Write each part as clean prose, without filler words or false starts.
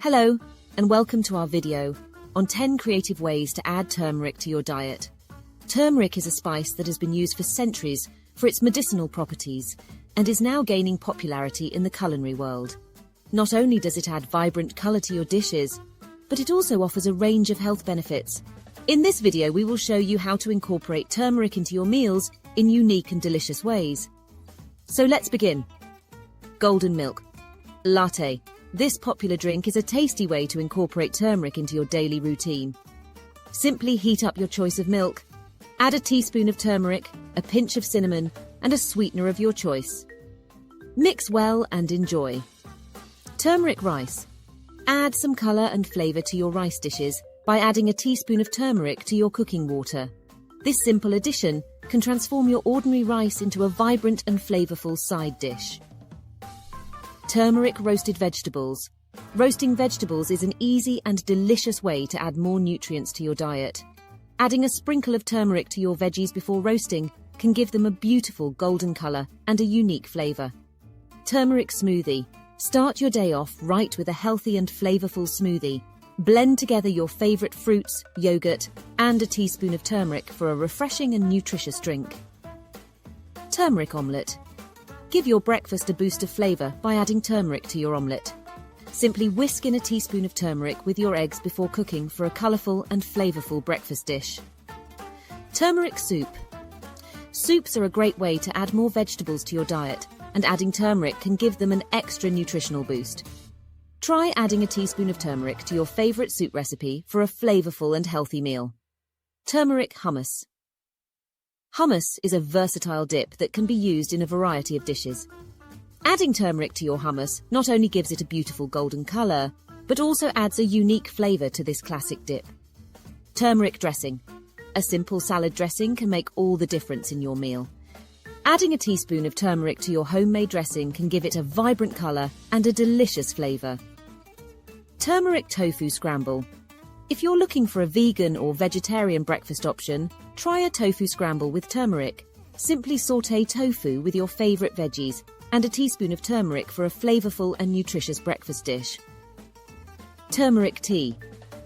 Hello, and welcome to our video on 10 creative ways to add turmeric to your diet. Turmeric is a spice that has been used for centuries for its medicinal properties and is now gaining popularity in the culinary world. Not only does it add vibrant color to your dishes, but it also offers a range of health benefits. In this video, we will show you how to incorporate turmeric into your meals in unique and delicious ways. So let's begin. Golden milk latte. This popular drink is a tasty way to incorporate turmeric into your daily routine. Simply heat up your choice of milk, add a teaspoon of turmeric, a pinch of cinnamon, and a sweetener of your choice. Mix well and enjoy. Turmeric rice. Add some color and flavor to your rice dishes by adding a teaspoon of turmeric to your cooking water. This simple addition can transform your ordinary rice into a vibrant and flavorful side dish. Turmeric roasted vegetables. Roasting vegetables is an easy and delicious way to add more nutrients to your diet. Adding a sprinkle of turmeric to your veggies before roasting can give them a beautiful golden color and a unique flavor. Turmeric smoothie. Start your day off right with a healthy and flavorful smoothie. Blend together your favorite fruits, yogurt, and a teaspoon of turmeric for a refreshing and nutritious drink. Turmeric omelette. Give your breakfast a boost of flavor by adding turmeric to your omelette. Simply whisk in a teaspoon of turmeric with your eggs before cooking for a colorful and flavorful breakfast dish. Turmeric soup. Soups are a great way to add more vegetables to your diet, and adding turmeric can give them an extra nutritional boost. Try adding a teaspoon of turmeric to your favorite soup recipe for a flavorful and healthy meal. Turmeric hummus. Hummus is a versatile dip that can be used in a variety of dishes. Adding turmeric to your hummus not only gives it a beautiful golden color, but also adds a unique flavor to this classic dip. Turmeric dressing. A simple salad dressing can make all the difference in your meal. Adding a teaspoon of turmeric to your homemade dressing can give it a vibrant color and a delicious flavor. Turmeric tofu scramble. If you're looking for a vegan or vegetarian breakfast option, try a tofu scramble with turmeric. Simply sauté tofu with your favorite veggies and a teaspoon of turmeric for a flavorful and nutritious breakfast dish. Turmeric tea.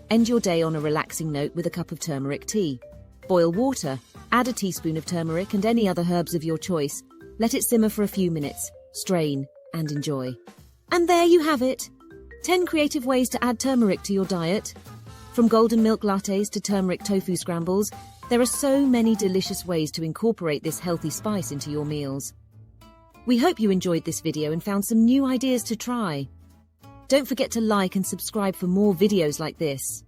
End your day on a relaxing note with a cup of turmeric tea. Boil water, add a teaspoon of turmeric and any other herbs of your choice. Let it simmer for a few minutes, strain, and enjoy. And there you have it! 10 creative ways to add turmeric to your diet. From golden milk lattes to turmeric tofu scrambles, there are so many delicious ways to incorporate this healthy spice into your meals. We hope you enjoyed this video and found some new ideas to try. Don't forget to like and subscribe for more videos like this.